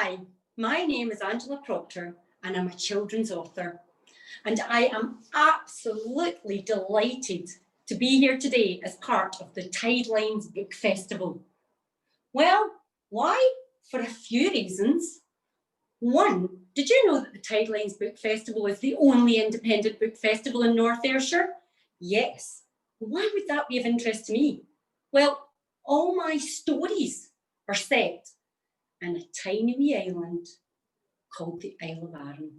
Hi, my name is A.H Proctor and I'm a children's author. And I am absolutely delighted to be here today as part of the Tidelines Book Festival. Well, why? For a few reasons. One, did you know that the Tidelines Book Festival is the only independent book festival in North Ayrshire? Yes. Why would that be of interest to me? Well, all my stories are set in a tiny wee island called the Isle of Arran.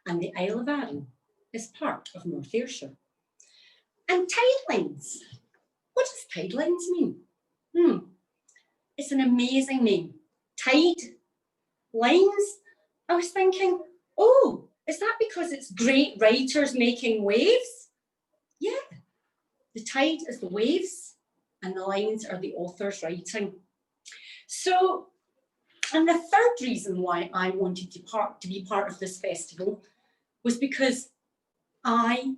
And the Isle of Arran is part of North Ayrshire. And Tidelines, what does Tidelines mean? It's an amazing name. Tide, lines. I was thinking, oh, is that because it's great writers making waves? Yeah, the tide is the waves and the lines are the authors writing. So, and the third reason why I wanted to be part of this festival was because I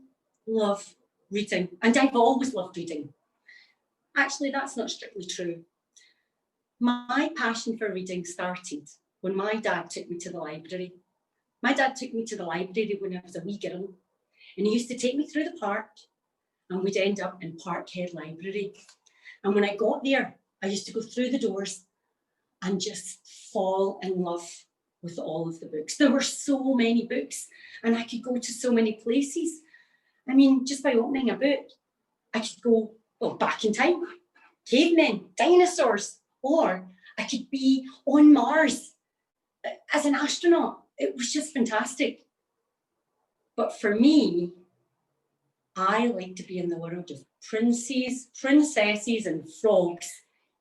love reading, and I've always loved reading. Actually, that's not strictly true. My passion for reading started when my dad took me to the library. My dad took me to the library when I was a wee girl, and he used to take me through the park, and we'd end up in Parkhead Library. And when I got there, I used to go through the doors and just fall in love with all of the books. There were so many books and I could go to so many places. I mean, just by opening a book, I could go, well, back in time, cavemen, dinosaurs, or I could be on Mars as an astronaut. It was just fantastic. But for me, I like to be in the world of princes, princesses, and frogs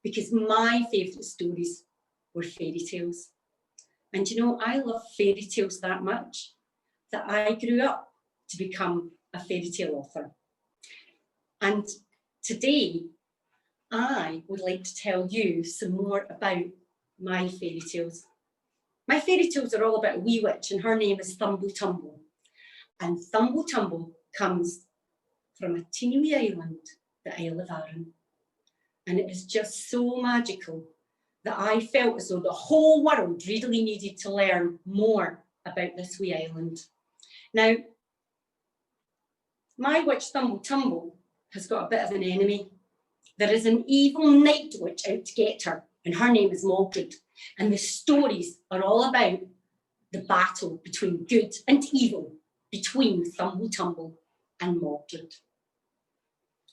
because my favourite stories were fairy tales. And you know, I love fairy tales that much that I grew up to become a fairy tale author. And today, I would like to tell you some more about my fairy tales. My fairy tales are all about a wee witch, and her name is Thumble Tumble. And Thumble Tumble comes from a teeny wee island, the Isle of Arran. And it is just so magical that I felt as though the whole world really needed to learn more about this wee island. Now, my witch Thumble Tumble has got a bit of an enemy. There is an evil night witch out to get her, and her name is Maldred. And the stories are all about the battle between good and evil, between Thumble Tumble and Maldred.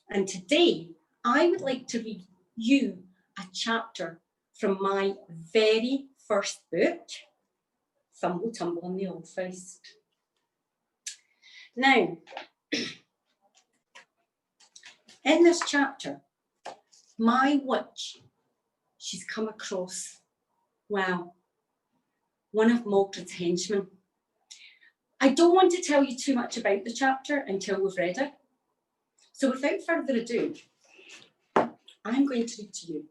And today, I would like to read you a chapter from my very first book, Thumble Tumble and the Old Feist. Now, in this chapter, my witch, she's come across, well, one of Maldred's henchmen. I don't want to tell you too much about the chapter until we've read it. So without further ado, I'm going to read to you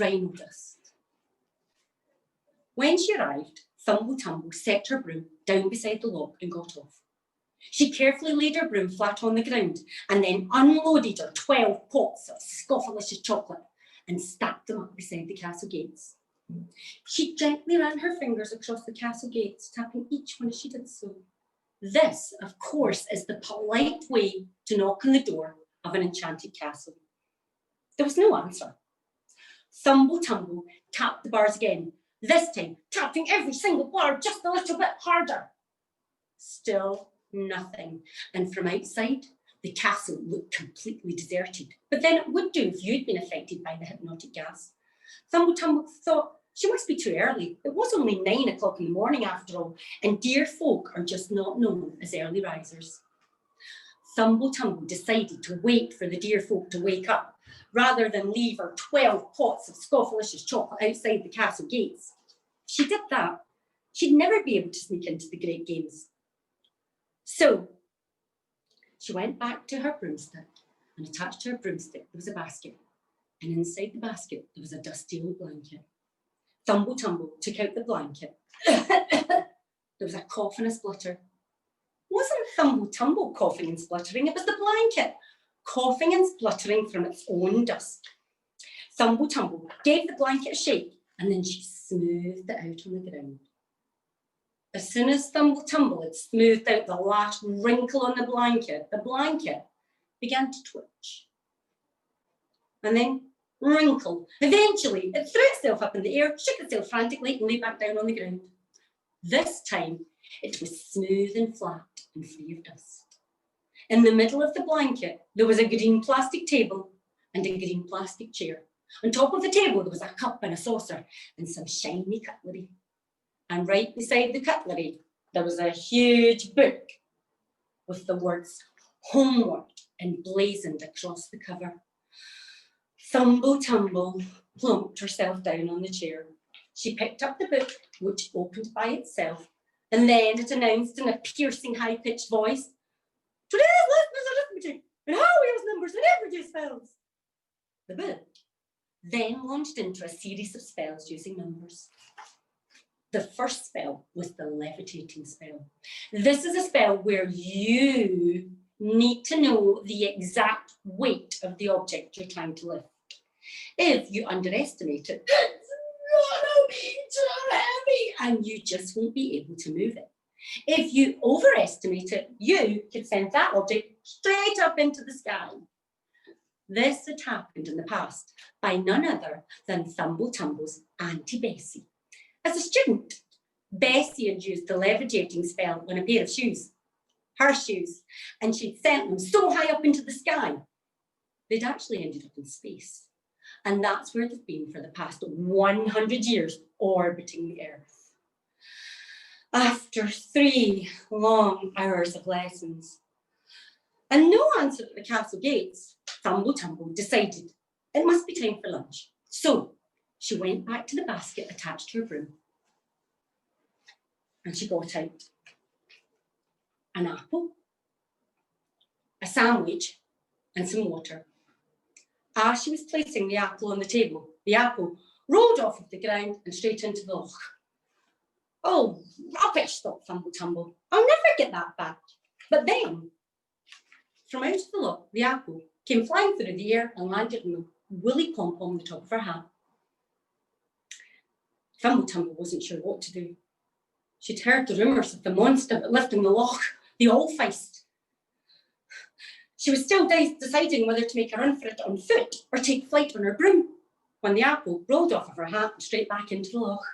Rhino Dust. When she arrived, Thumble Tumble set her broom down beside the lock and got off. She carefully laid her broom flat on the ground and then unloaded her 12 pots of scoffalicious chocolate and stacked them up beside the castle gates. She gently ran her fingers across the castle gates, tapping each one as she did so. This, of course, is the polite way to knock on the door of an enchanted castle. There was no answer. Thumble Tumble tapped the bars again, this time tapping every single bar just a little bit harder. Still nothing. And from outside, the castle looked completely deserted. But then it would do if you'd been affected by the hypnotic gas. Thumble Tumble thought, she must be too early. It was only 9 o'clock in the morning after all, and dear folk are just not known as early risers. Thumble Tumble decided to wait for the dear folk to wake up, rather than leave her 12 pots of scoffalicious chocolate outside the castle gates. If she did that, she'd never be able to sneak into the great games. So she went back to her broomstick, and attached to her broomstick there was a basket, and inside the basket there was a dusty old blanket. Thumble Tumble took out the blanket. There was a cough and a splutter. It wasn't Thumble Tumble coughing and spluttering, it was the blanket, coughing and spluttering from its own dust. Thumble Tumble gave the blanket a shake and then she smoothed it out on the ground. As soon as Thumble Tumble had smoothed out the last wrinkle on the blanket began to twitch and then wrinkle. Eventually, it threw itself up in the air, shook itself frantically, and lay back down on the ground. This time, it was smooth and flat and free of dust. In the middle of the blanket, there was a green plastic table and a green plastic chair. On top of the table, there was a cup and a saucer and some shiny cutlery. And right beside the cutlery, there was a huge book with the words homework emblazoned across the cover. Thumble Tumble plumped herself down on the chair. She picked up the book, which opened by itself, and then it announced in a piercing, high-pitched voice, "Today's lesson is arithmetic, and how we use numbers in everyday spells." The book then launched into a series of spells using numbers. The first spell was the levitating spell. This is a spell where you need to know the exact weight of the object you're trying to lift. If you underestimate it, it's gonna be too heavy and you just won't be able to move it. If you overestimate it, you could send that object straight up into the sky. This had happened in the past by none other than Thumble Tumble's Auntie Bessie. As a student, Bessie had used the levitating spell on a pair of shoes, her shoes, and she'd sent them so high up into the sky, they'd actually ended up in space. And that's where they've been for the past 100 years, orbiting the Earth. After 3 long hours of lessons and no answer at the castle gates, Thumble Tumble decided it must be time for lunch. So she went back to the basket attached to her broom and she got out an apple, a sandwich, and some water. As she was placing the apple on the table, the apple rolled off of the ground and straight into the loch. "Oh, rubbish," thought Thumble Tumble. "I'll never get that back." But then, from out of the loch, the apple came flying through the air and landed on the woolly pom-pom on the top of her hat. Thumble Tumble wasn't sure what to do. She'd heard the rumours of the monster that lived in the loch, the Allfeist. She was still deciding whether to make a run for it on foot or take flight on her broom when the apple rolled off of her hat and straight back into the loch.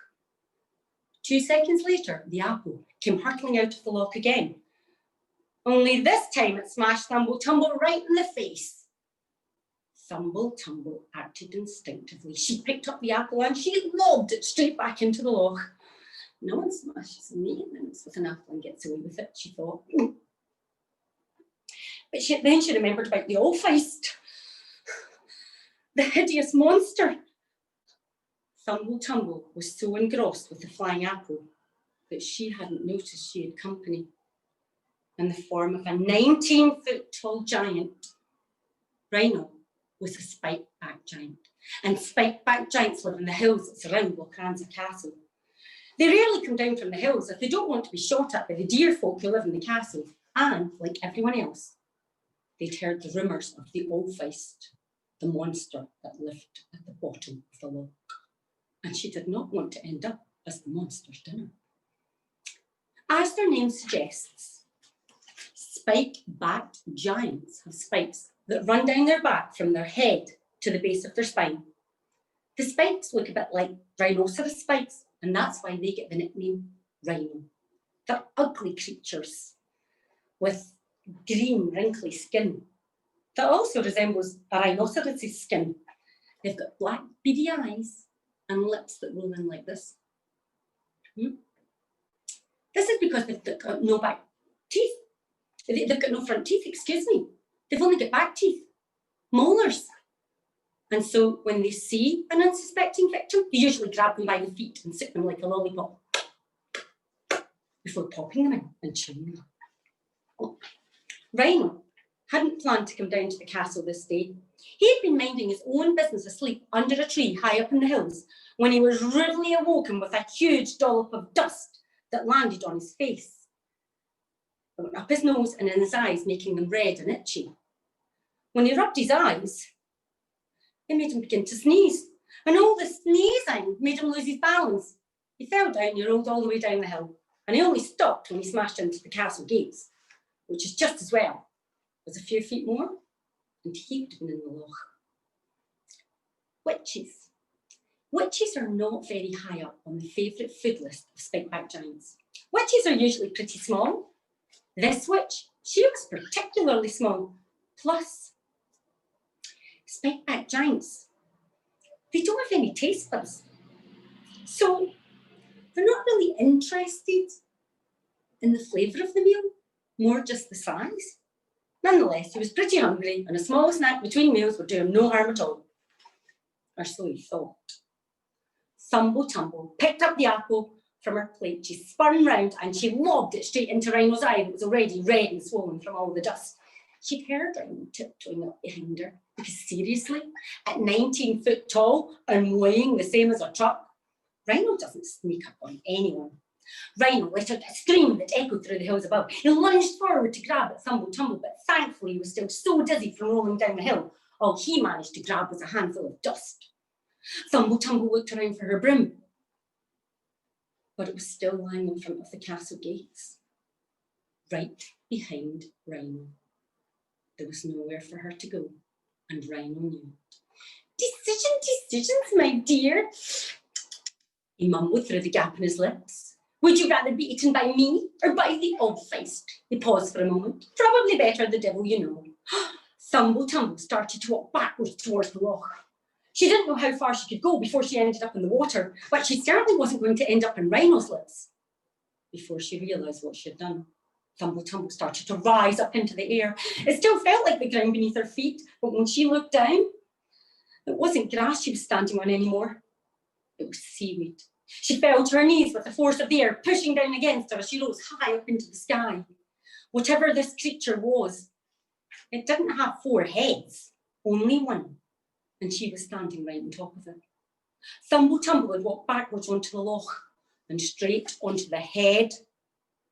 2 seconds later, the apple came hurtling out of the loch again. Only this time it smashed Thumble Tumble right in the face. Thumble Tumble acted instinctively. She picked up the apple and she lobbed it straight back into the loch. No one smashes maintenance with an apple and gets away with it, she thought. But then she remembered about the Allfeist, the hideous monster. Thumble Tumble was so engrossed with the flying apple that she hadn't noticed she had company in the form of a 19-foot-tall giant. Rhino was a spikebacked giant, and spikebacked giants live in the hills that surround Loch Ranza Castle. They rarely come down from the hills if they don't want to be shot at by the deer folk who live in the castle, and, like everyone else, they'd heard the rumours of the Allfeist, the monster that lived at the bottom of the loch, and she did not want to end up as the monster's dinner. As their name suggests, spike-backed giants have spikes that run down their back from their head to the base of their spine. The spikes look a bit like rhinoceros spikes, and that's why they get the nickname Rhino. They're ugly creatures with green, wrinkly skin that also resembles a rhinoceros's skin. They've got black, beady eyes and lips that roll in like this. This is because they've got no back teeth. They've got no front teeth, excuse me. They've only got back teeth, molars. And so when they see an unsuspecting victim, they usually grab them by the feet and stick them like a lollipop before popping them in and chewing them up. Rhino hadn't planned to come down to the castle this day. He had been minding his own business asleep under a tree high up in the hills when he was rudely awoken with a huge dollop of dust that landed on his face. It went up his nose and in his eyes, making them red and itchy. When he rubbed his eyes, it made him begin to sneeze. And all the sneezing made him lose his balance. He fell down, he rolled all the way down the hill, and he only stopped when he smashed into the castle gates, which is just as well as a few feet more, and he would have been in the loch. Witches. Witches are not very high up on the favourite food list of Spikebacked Giants. Witches are usually pretty small. This witch, she was particularly small. Plus, Spikebacked Giants, they don't have any taste buds. So they're not really interested in the flavour of the meal, more just the size. Nonetheless, he was pretty hungry, and a small snack between meals would do him no harm at all. Or so he thought. Thumble Tumble picked up the apple from her plate. She spun round and she lobbed it straight into Rhino's eye that was already red and swollen from all the dust. She'd heard Rhino tiptoeing up behind her, because seriously, at 19 foot tall and weighing the same as a truck, Rhino doesn't sneak up on anyone. Rhino let out a scream that echoed through the hills above. He lunged forward to grab at Thumble Tumble, but thankfully he was still so dizzy from rolling down the hill. All he managed to grab was a handful of dust. Thumble Tumble looked around for her broom, but it was still lying in front of the castle gates, right behind Rhino. There was nowhere for her to go, and Rhino knew. Decisions, my dear, he mumbled through the gap in his lips. Would you rather be eaten by me or by the old-faced? He paused for a moment. Probably better the devil you know. Thumble Tumble started to walk backwards towards the loch. She didn't know how far she could go before she ended up in the water, but she certainly wasn't going to end up in Rhino's lips. Before she realised what she had done, Thumble Tumble started to rise up into the air. It still felt like the ground beneath her feet, but when she looked down, it wasn't grass she was standing on anymore. It was seaweed. She fell to her knees with the force of the air pushing down against her as she rose high up into the sky. Whatever this creature was, it didn't have 4 heads, only one, and she was standing right on top of it. Thumble Tumble had walked backwards onto the loch and straight onto the head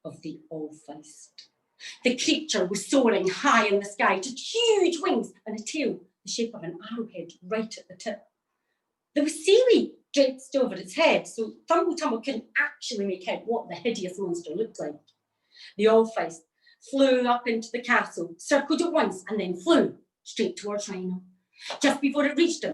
of the All-Faced. The creature was soaring high in the sky, just huge wings and a tail the shape of an arrowhead right at the tip. There was seaweed draped over its head, so Thumble Tumble couldn't actually make out what the hideous monster looked like. The All-Faced flew up into the castle, circled it once, and then flew straight towards Rhino. Just before it reached him,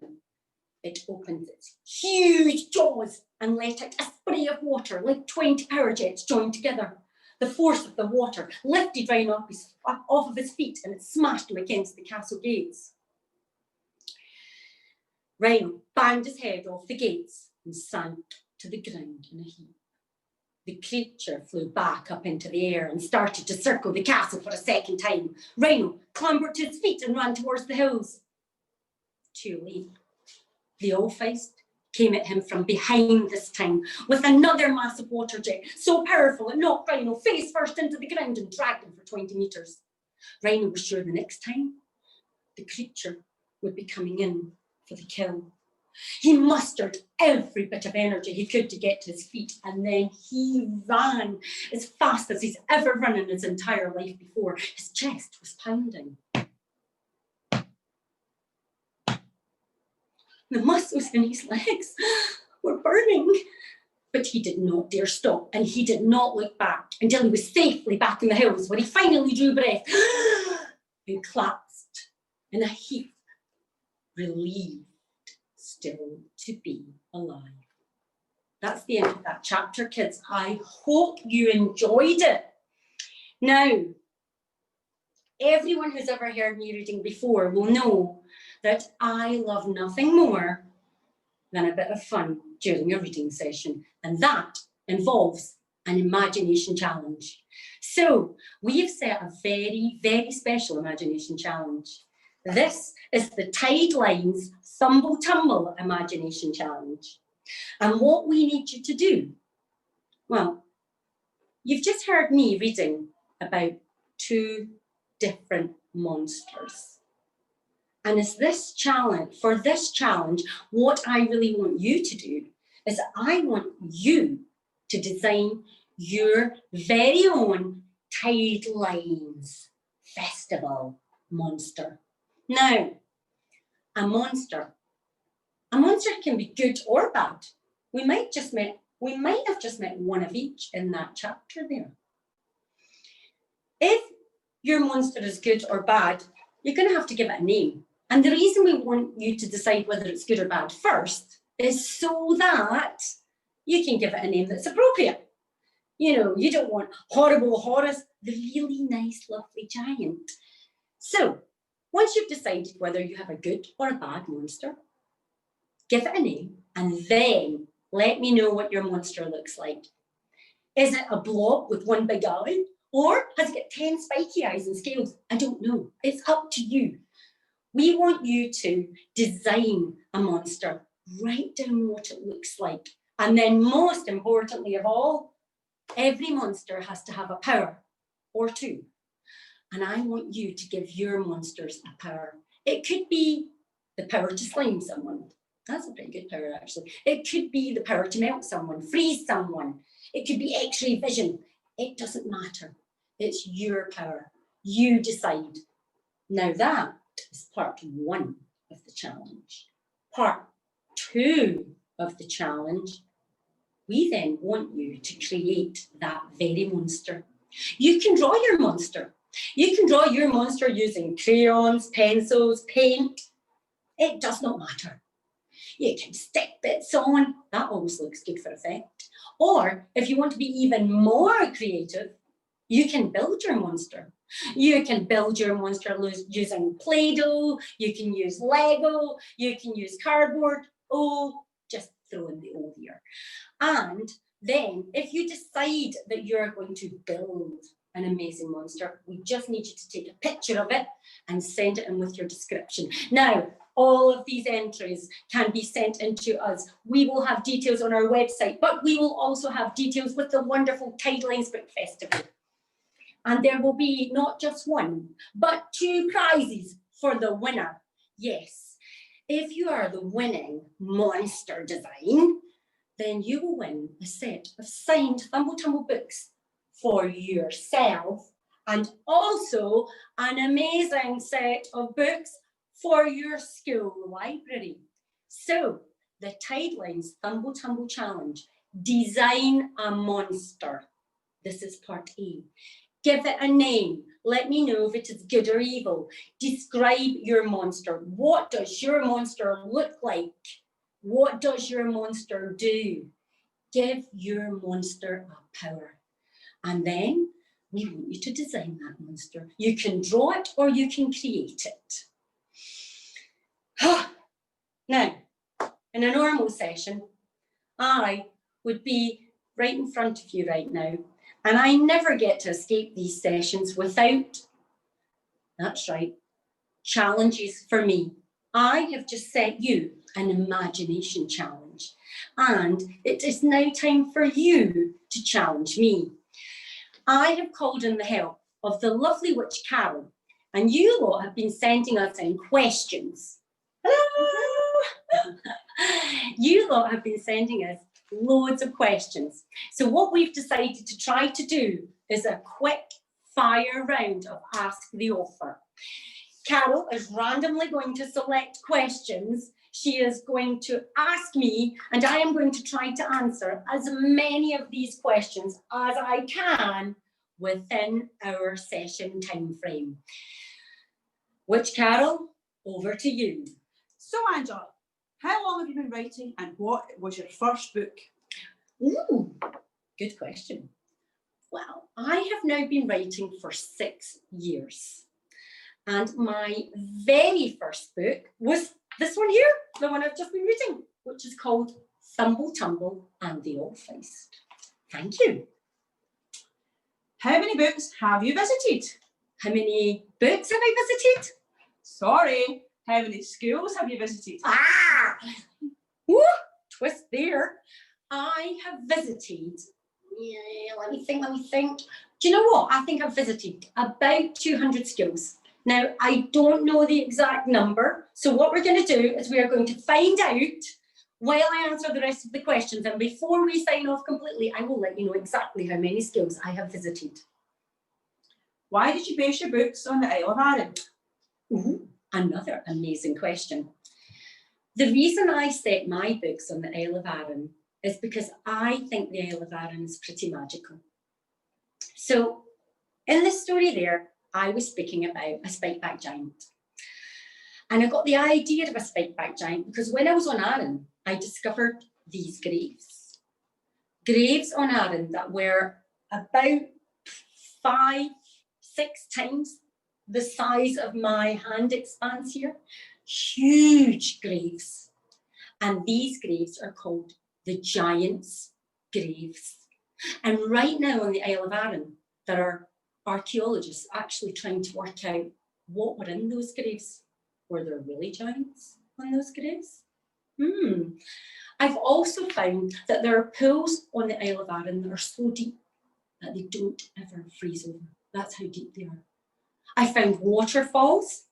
it opened its huge jaws and let out a spray of water like 20 power jets joined together. The force of the water lifted Rhino up off of his feet, and it smashed him against the castle gates. Rhino banged his head off the gates and sank to the ground in a heap. The creature flew back up into the air and started to circle the castle for a second time. Rhino clambered to his feet and ran towards the hills. Too late. The All-Faced came at him from behind this time with another massive water jet, so powerful it knocked Rhino face first into the ground and dragged him for 20 metres. Rhino was sure the next time the creature would be coming in for the kill. He mustered every bit of energy he could to get to his feet, and then he ran as fast as he's ever run in his entire life before. His chest was pounding. The muscles in his legs were burning, but he did not dare stop, and he did not look back until he was safely back in the hills, where he finally drew breath and collapsed in a heap, relieved still to be alive. That's the end of that chapter, kids. I hope you enjoyed it. Now, everyone who's ever heard me reading before will know that I love nothing more than a bit of fun during a reading session, and that involves an imagination challenge. So we've set a very, very special imagination challenge. This is the Tidelines Thumble Tumble Imagination Challenge. And what we need you to do, well, you've just heard me reading about 2 different monsters. And as this challenge, for this challenge, what I really want you to do is I want you to design your very own Tidelines Festival monster. Now, a monster A monster can be good or bad. We might have just met one of each in that chapter there. If your monster is good or bad, you're going to have to give it a name. And the reason we want you to decide whether it's good or bad first is so that you can give it a name that's appropriate. You know, you don't want horrible Horus, the really nice, lovely giant. So once you've decided whether you have a good or a bad monster, give it a name and then let me know what your monster looks like. Is it a blob with one big eye? Or has it got 10 spiky eyes and scales? I don't know. It's up to you. We want you to design a monster, write down what it looks like. And then most importantly of all, every monster has to have a power or two. And I want you to give your monsters a power. It could be the power to slime someone. That's a pretty good power, actually. It could be the power to melt someone, freeze someone. It could be X-ray vision. It doesn't matter. It's your power. You decide. Now that is part one of the challenge. Part two of the challenge, we then want you to create that very monster. You can draw your monster. You can draw your monster using crayons, pencils, paint. It does not matter. You can stick bits on. That always looks good for effect. Or if you want to be even more creative, you can build your monster. You can build your monster using Play-Doh. You can use Lego. You can use cardboard. Oh, just throw in the O here. And then if you decide that you're going to build an amazing monster, we just need you to take a picture of it and send it in with your description. Now, all of these entries can be sent in to us. We will have details on our website, but we will also have details with the wonderful Tidelines Book Festival. And there will be not just one, but 2 prizes for the winner. Yes, if you are the winning monster design, then you will win a set of signed Thumble Tumble books for yourself and also an amazing set of books for your school library. So the Tidelines Thumble Tumble Challenge, design a monster. This is part A. Give it a name. Let me know if it is good or evil. Describe your monster. What does your monster look like? What does your monster do? Give your monster a power. And then we want you to design that monster. You can draw it or you can create it. Now, in a normal session, I would be right in front of you right now, and I never get to escape these sessions without, that's right, challenges for me. I have just set you an imagination challenge, and it is now time for you to challenge me. I have called in the help of the lovely witch Carol, and you lot have been sending us in questions. Hello! You lot have been sending us loads of questions. So what we've decided to try to do is a quick fire round of Ask the Author. Carol is randomly going to select questions. She is going to ask me, and I am going to try to answer as many of these questions as I can within our session time frame. Witch Carol, over to you. So Angela, how long have you been writing and what was your first book? Ooh, good question. Well, I have now been writing for 6 years. And my very first book was this one here, the one I've just been reading, which is called Thumble Tumble and the All-Feist. Thank you. How many books have you visited? How many books have I visited? Sorry, how many schools have you visited? Ah! Woo! Twist there. I have visited, let me think. Do you know what? I think I've visited about 200 schools. Now, I don't know the exact number, so what we're going to do is we are going to find out while I answer the rest of the questions, and before we sign off completely, I will let you know exactly how many schools I have visited. Why did you base your books on the Isle of Arran? Ooh, another amazing question. The reason I set my books on the Isle of Arran is because I think the Isle of Arran is pretty magical. So in the story there, I was speaking about a spikeback giant. And I got the idea of a spikeback giant because when I was on Arran, I discovered these graves. Graves on Arran that were about 5-6 times the size of my hand expanse here. Huge graves. And these graves are called the Giants' Graves. And right now on the Isle of Arran, there are archaeologists actually trying to work out what were in those graves. Were there really giants on those graves? I've also found that there are pools on the Isle of Arran that are so deep that they don't ever freeze over. That's how deep they are. I found waterfalls,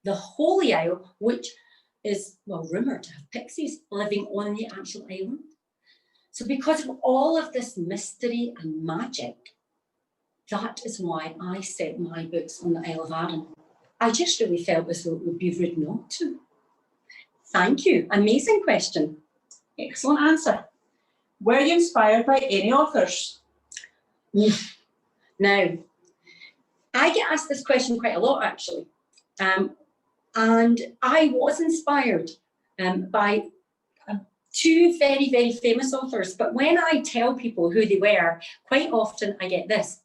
the Holy Isle, which is, well, rumoured to have pixies living on the actual island. So because of all of this mystery and magic, that is why I set my books on the Isle of Arran. I just really felt as though it would be rude not to. Thank you. Amazing question. Excellent answer. Were you inspired by any authors? Now, I get asked this question quite a lot, actually. And I was inspired by two very, very famous authors. But when I tell people who they were, quite often I get this,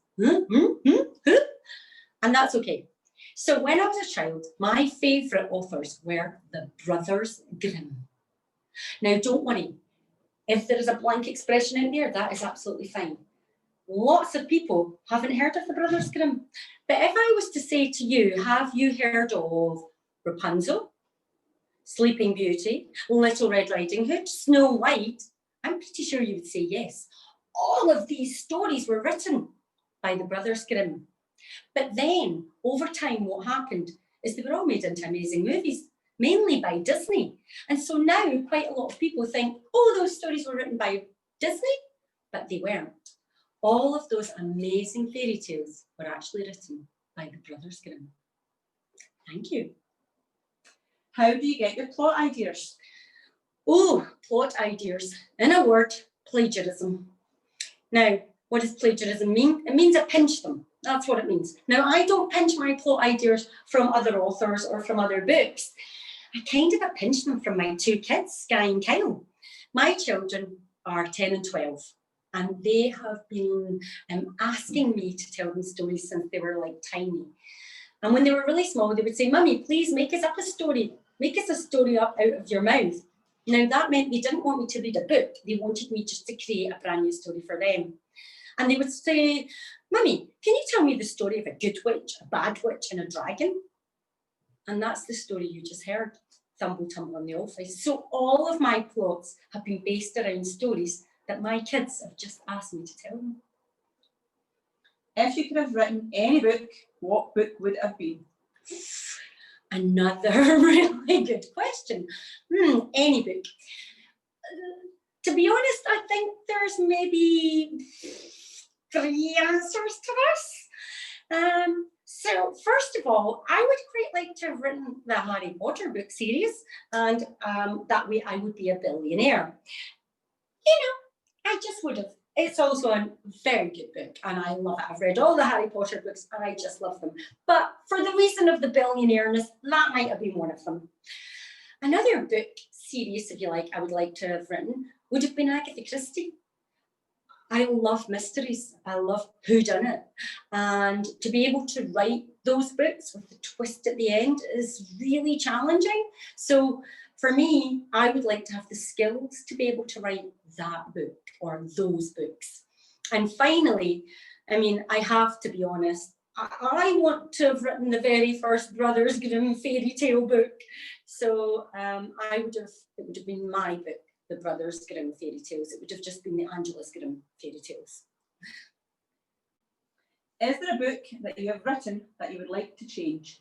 and that's okay. So when I was a child, my favourite authors were the Brothers Grimm. Now, don't worry. If there is a blank expression in there, that is absolutely fine. Lots of people haven't heard of the Brothers Grimm. But if I was to say to you, have you heard of Rapunzel, Sleeping Beauty, Little Red Riding Hood, Snow White? I'm pretty sure you would say yes. All of these stories were written by the Brothers Grimm. But then, over time, what happened is they were all made into amazing movies, mainly by Disney. And so now quite a lot of people think, oh, those stories were written by Disney, but they weren't. All of those amazing fairy tales were actually written by the Brothers Grimm. Thank you. How do you get your plot ideas? Oh, plot ideas. In a word, plagiarism. Now, what does plagiarism mean? It means I pinch them. That's what it means. Now, I don't pinch my plot ideas from other authors or from other books. I kind of pinch them from my two kids, Sky and Kyle. My children are 10 and 12, and they have been asking me to tell them stories since they were like tiny. And when they were really small, they would say, Mummy, please make us up a story. Make us a story up out of your mouth. Now, that meant they didn't want me to read a book. They wanted me just to create a brand new story for them. And they would say, Mummy, can you tell me the story of a good witch, a bad witch, and a dragon? And that's the story you just heard, Thumble Tumble in the Office. So all of my plots have been based around stories that my kids have just asked me to tell them. If you could have written any book, what book would it have been? Another really good question. Any book. To be honest, I think there's maybe 3 answers to this. So first of all, I would quite like to have written the Harry Potter book series, and that way I would be a billionaire. You know, I just would have. It's also a very good book, and I love it. I've read all the Harry Potter books, and I just love them. But for the reason of the billionaireness, that might have been one of them. Another book series, if you like, I would like to have written would have been Agatha Christie. I love mysteries. I love whodunit. And to be able to write those books with the twist at the end is really challenging. So for me, I would like to have the skills to be able to write that book or those books. And finally, I mean, I have to be honest, I want to have written the very first Brothers Grimm fairy tale book. So it would have been my book, the Brothers Grimm fairy tales. It would have just been the Angela's Grimm fairy tales. Is there a book that you have written that you would like to change?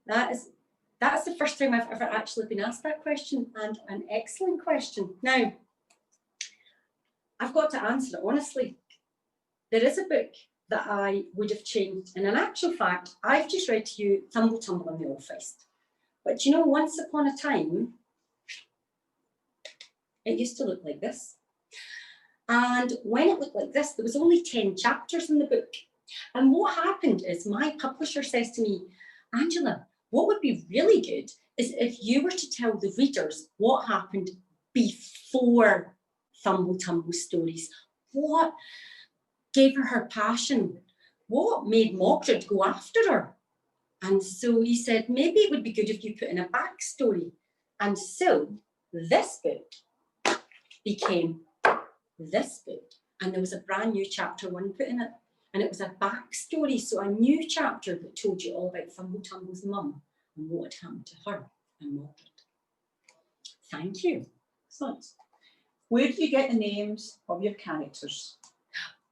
That's the first time I've ever actually been asked that question, and an excellent question. Now, I've got to answer it honestly. There is a book that I would have changed, and in actual fact, I've just read to you Thumble Tumble in the Office. But you know, once upon a time, it used to look like this. And when it looked like this, there was only 10 chapters in the book. And what happened is my publisher says to me, Angela, what would be really good is if you were to tell the readers what happened before Thumble Tumble stories. What gave her passion? What made Mordred go after her? And so he said, maybe it would be good if you put in a backstory. And so this book became this book. And there was a brand new chapter 1 put in it. And it was a backstory, so a new chapter that told you all about Thumble Tumble's mum and what had happened to her and Mordred. Thank you. Excellent. Where do you get the names of your characters?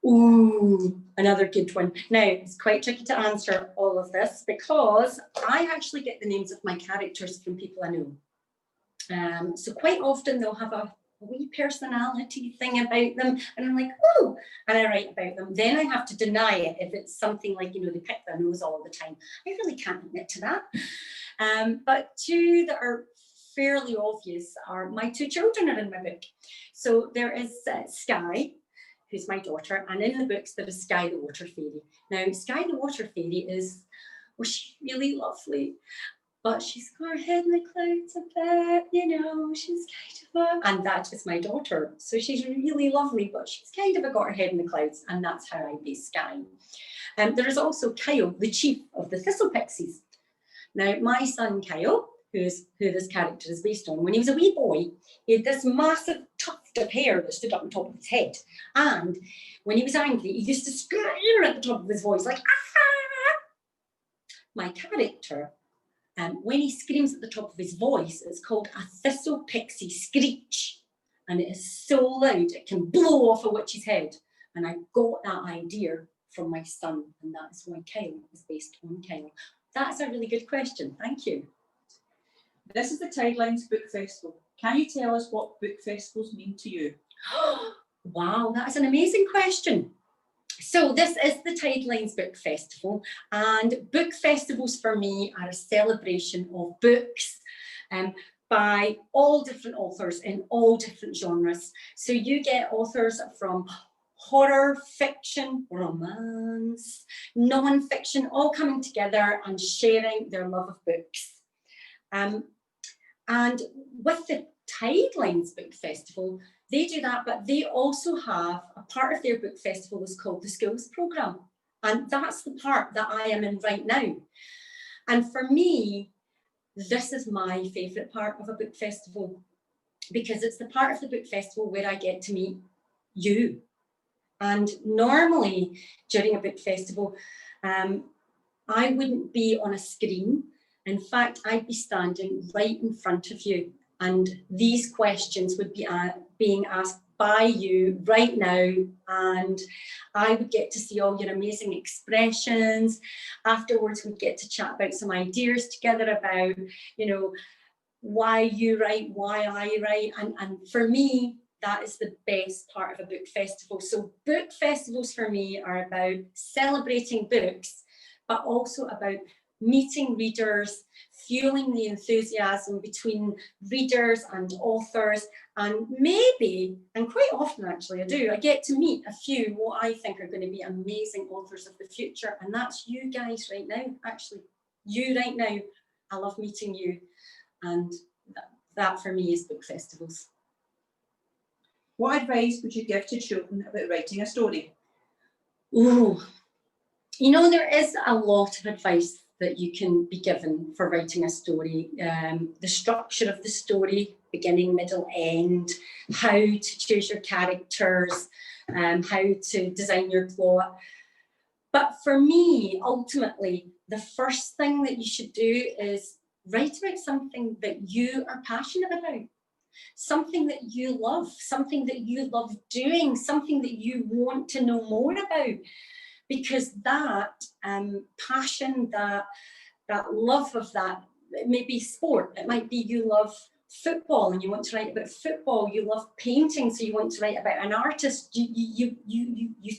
Ooh, another good one. Now, it's quite tricky to answer all of this because I actually get the names of my characters from people I know. So quite often they'll have a wee personality thing about them, and I'm like, oh, and I write about them. Then I have to deny it if it's something like, you know, they pick their nose all the time. I really can't admit to that. But two that are fairly obvious are my 2 children are in my book. So there is Skye, who's my daughter, and in the books there is Skye the Water Fairy. Now, Skye the Water Fairy is, well, she's really lovely, but she's got her head in the clouds a bit, you know, she's kind of and that is my daughter. So she's really lovely, but she's kind of got her head in the clouds, and that's how I base Skye. There is also Kyle, the chief of the Thistle Pixies. Now, my son Kyle, who this character is based on, when he was a wee boy, he had this massive tuft of hair that stood up on top of his head. And when he was angry, he used to scream at the top of his voice, like, ah! My character, when he screams at the top of his voice, it's called a Thistle Pixie Screech. And it is so loud, it can blow off a witch's head. And I got that idea from my son, and that is why Kyle is based on Kyle. That's a really good question. Thank you. This is the Tidelines Book Festival. Can you tell us what book festivals mean to you? Wow, that is an amazing question. So this is the Tidelines Book Festival, and book festivals for me are a celebration of books by all different authors in all different genres. So you get authors from horror, fiction, romance, non-fiction, all coming together and sharing their love of books. And with the Tidelines Book Festival, they do that, but they also have a part of their book festival is called the Skills Programme. And that's the part that I am in right now. And for me, this is my favourite part of a book festival, because it's the part of the book festival where I get to meet you. And normally during a book festival, I wouldn't be on a screen. In fact, I'd be standing right in front of you, and these questions would be being asked by you right now, and I would get to see all your amazing expressions. Afterwards, we'd get to chat about some ideas together about, you know, why you write, why I write, and for me, that is the best part of a book festival. So book festivals for me are about celebrating books, but also about meeting readers, fueling the enthusiasm between readers and authors, and maybe, and quite often actually I get to meet a few what I think are going to be amazing authors of the future, and that's you guys right now, actually. You right now, I love meeting you, and that for me is book festivals. What advice would you give to children about writing a story? Oh, you know, there is a lot of advice that you can be given for writing a story. The structure of the story, beginning, middle, end, how to choose your characters, how to design your plot. But for me, ultimately, the first thing that you should do is write about something that you are passionate about, something that you love doing, something that you want to know more about. Because that passion, that love of that, it may be sport, it might be you love football and you want to write about football, you love painting, so you want to write about an artist, you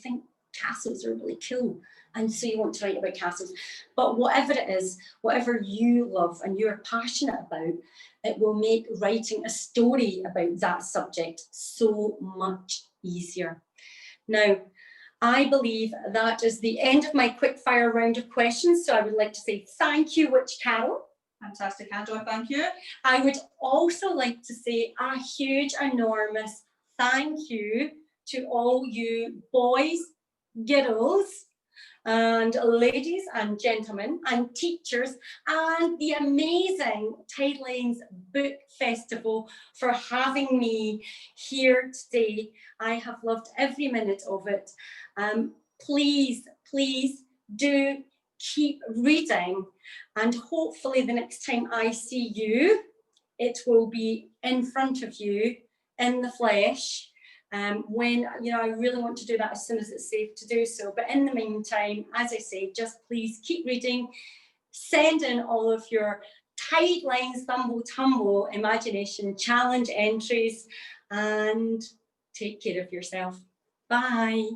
think castles are really cool. And so you want to write about castles. But whatever it is, whatever you love and you're passionate about, it will make writing a story about that subject so much easier. Now, I believe that is the end of my quickfire round of questions. So I would like to say thank you, Witch Carol. Fantastic, Angela, thank you. I would also like to say a huge, enormous thank you to all you boys, girls, and ladies and gentlemen and teachers and the amazing Tidelines Book Festival for having me here today. I have loved every minute of it. Please, please do keep reading, and hopefully the next time I see you, it will be in front of you in the flesh. When, you know, I really want to do that as soon as it's safe to do so. But in the meantime, as I say, just please keep reading, send in all of your Tidelines Thumble Tumble Imagination Challenge entries, and take care of yourself. Bye.